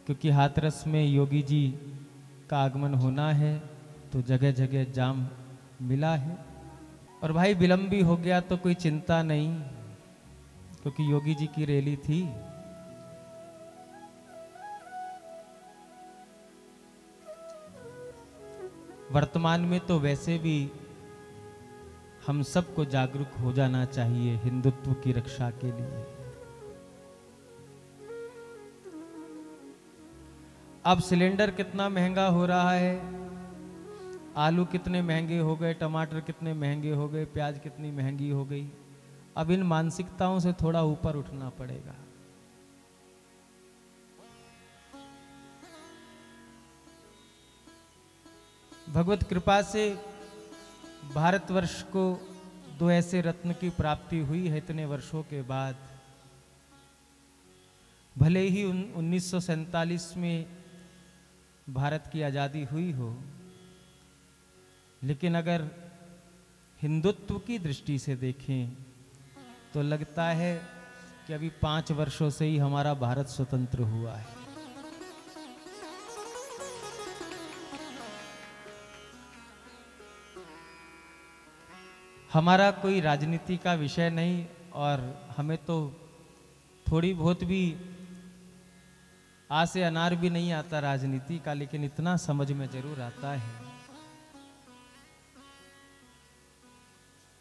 क्योंकि हाथरस में योगी जी का आगमन होना है तो जगह जगह जाम मिला है। और भाई विलंब भी हो गया तो कोई चिंता नहीं, क्योंकि योगी जी की रैली थी। वर्तमान में तो वैसे भी हम सबको जागरूक हो जाना चाहिए हिंदुत्व की रक्षा के लिए। अब सिलेंडर कितना महंगा हो रहा है, आलू कितने महंगे हो गए, टमाटर कितने महंगे हो गए, प्याज कितनी महंगी हो गई। अब इन मानसिकताओं से थोड़ा ऊपर उठना पड़ेगा। भगवत कृपा से भारतवर्ष को दो ऐसे रत्न की प्राप्ति हुई है इतने वर्षों के बाद। भले ही 1947 में भारत की आज़ादी हुई हो, लेकिन अगर हिंदुत्व की दृष्टि से देखें तो लगता है कि अभी 5 वर्षों से ही हमारा भारत स्वतंत्र हुआ है। हमारा कोई राजनीति का विषय नहीं, और हमें तो थोड़ी बहुत भी आ से अनार भी नहीं आता राजनीति का, लेकिन इतना समझ में जरूर आता है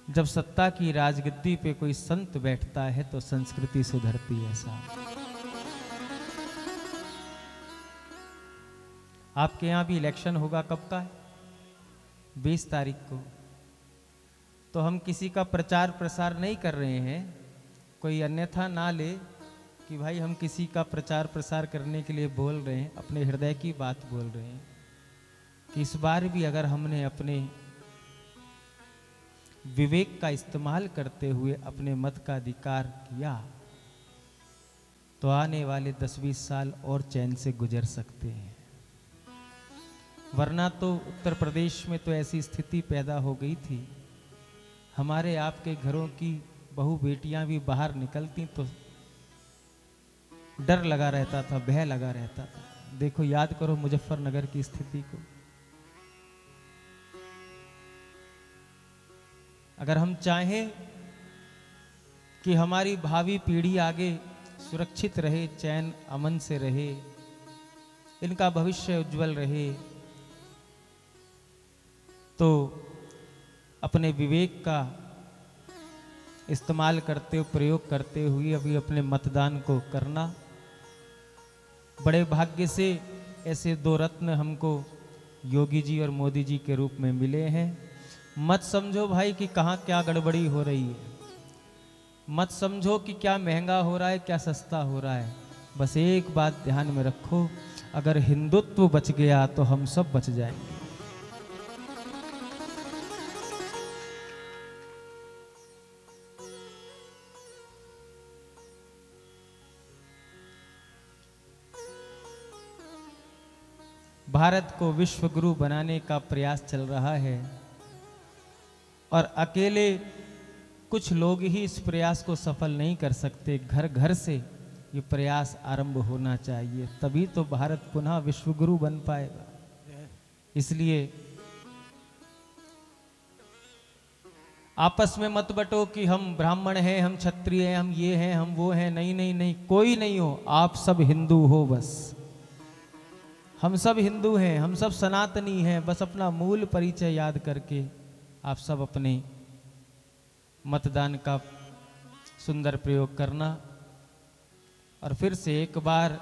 जब सत्ता की राजगद्दी पे कोई संत बैठता है तो संस्कृति सुधरती है साहब। आपके यहां भी इलेक्शन होगा, कब का है? 20 तारीख को। तो हम किसी का प्रचार प्रसार नहीं कर रहे हैं, कोई अन्यथा ना ले कि भाई हम किसी का प्रचार प्रसार करने के लिए बोल रहे हैं, अपने हृदय की बात बोल रहे हैं कि इस बार भी अगर हमने अपने विवेक का इस्तेमाल करते हुए अपने मत का अधिकार किया तो आने वाले 10-20 साल और चैन से गुजर सकते हैं। वरना तो उत्तर प्रदेश में तो ऐसी स्थिति पैदा हो गई थी, हमारे आपके घरों की बहू बेटियां भी बाहर निकलती तो डर लगा रहता था, भय लगा रहता था। देखो, याद करो मुजफ्फरनगर की स्थिति को। अगर हम चाहें कि हमारी भावी पीढ़ी आगे सुरक्षित रहे, चैन अमन से रहे, इनका भविष्य उज्जवल रहे, तो अपने विवेक का इस्तेमाल करते हुए, प्रयोग करते हुए अभी अपने मतदान को करना। बड़े भाग्य से ऐसे 2 रत्न हमको योगी जी और मोदी जी के रूप में मिले हैं। मत समझो भाई कि कहाँ क्या गड़बड़ी हो रही है, मत समझो कि क्या महंगा हो रहा है, क्या सस्ता हो रहा है। बस एक बात ध्यान में रखो, अगर हिंदुत्व बच गया तो हम सब बच जाएंगे। भारत को विश्व गुरु बनाने का प्रयास चल रहा है, और अकेले कुछ लोग ही इस प्रयास को सफल नहीं कर सकते। घर घर से ये प्रयास आरंभ होना चाहिए, तभी तो भारत पुनः विश्व गुरु बन पाएगा। इसलिए आपस में मत बटो कि हम ब्राह्मण हैं, हम क्षत्रिय हैं, हम ये हैं, हम वो हैं। नहीं नहीं नहीं, कोई नहीं हो, आप सब हिंदू हो। बस हम सब हिंदू हैं, हम सब सनातनी हैं। बस अपना मूल परिचय याद करके आप सब अपने मतदान का सुंदर प्रयोग करना। और फिर से एक बार,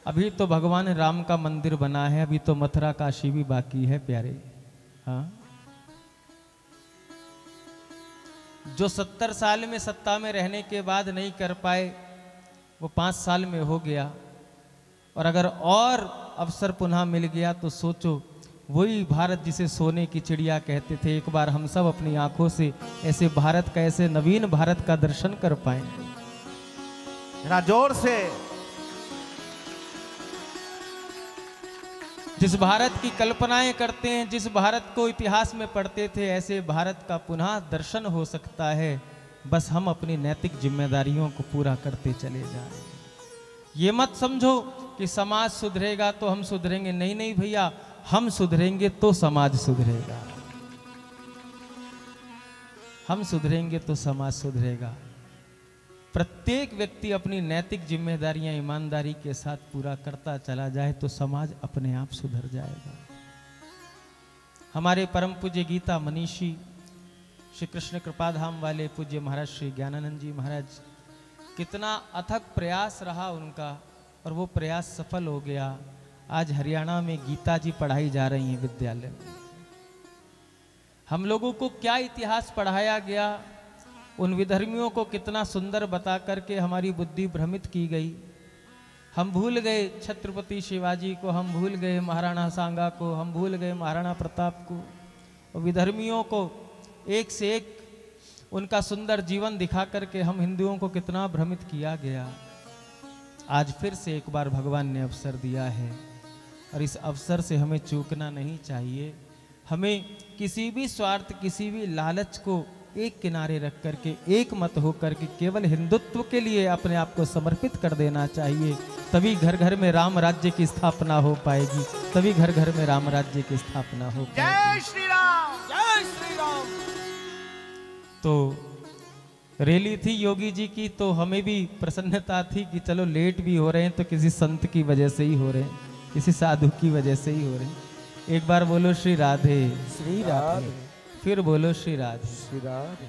अभी तो भगवान राम का मंदिर बना है, अभी तो मथुरा काशी भी बाकी है प्यारे। हाँ, जो 70 साल में सत्ता में रहने के बाद नहीं कर पाए, वो 5 साल में हो गया। और अगर और अवसर पुनः मिल गया तो सोचो, वही भारत जिसे सोने की चिड़िया कहते थे, एक बार हम सब अपनी आंखों से ऐसे भारत का, ऐसे नवीन भारत का दर्शन कर पाएंगे। जरा जोर से। जिस भारत की कल्पनाएं करते हैं, जिस भारत को इतिहास में पढ़ते थे, ऐसे भारत का पुनः दर्शन हो सकता है। बस हम अपनी नैतिक जिम्मेदारियों को पूरा करते चले जाएं। ये मत समझो कि समाज सुधरेगा तो हम सुधरेंगे। नहीं नहीं भैया, हम सुधरेंगे तो समाज सुधरेगा, हम सुधरेंगे तो समाज सुधरेगा। प्रत्येक व्यक्ति अपनी नैतिक जिम्मेदारियां ईमानदारी के साथ पूरा करता चला जाए तो समाज अपने आप सुधर जाएगा। हमारे परम पूज्य गीता मनीषी श्री कृष्ण कृपाधाम वाले पूज्य महाराज श्री ज्ञानानंद जी महाराज, कितना अथक प्रयास रहा उनका और वो प्रयास सफल हो गया। आज हरियाणा में गीता जी पढ़ाई जा रही हैं विद्यालय में। हम लोगों को क्या इतिहास पढ़ाया गया, उन विधर्मियों को कितना सुंदर बता करके हमारी बुद्धि भ्रमित की गई। हम भूल गए छत्रपति शिवाजी को, हम भूल गए महाराणा सांगा को, हम भूल गए महाराणा प्रताप को। और विधर्मियों को एक से एक उनका सुंदर जीवन दिखा करके हम हिंदुओं को कितना भ्रमित किया गया। आज फिर से एक बार भगवान ने अवसर दिया है और इस अवसर से हमें चूकना नहीं चाहिए। हमें किसी भी स्वार्थ, किसी भी लालच को एक किनारे रख करके एक मत हो करके केवल हिंदुत्व के लिए अपने आप को समर्पित कर देना चाहिए। तभी घर घर में राम राज्य की स्थापना हो पाएगी, तभी घर घर में राम राज्य की स्थापना हो पाएगी। जय श्री राम, जय श्री राम। तो रैली थी योगी जी की, तो हमें भी प्रसन्नता थी कि चलो लेट भी हो रहे हैं तो किसी संत की वजह से ही हो रहे हैं, किसी साधु की वजह से ही हो रहे हैं। एक बार बोलो श्री राधे, श्री राधे, फिर बोलो श्री राधे। श्री राधे।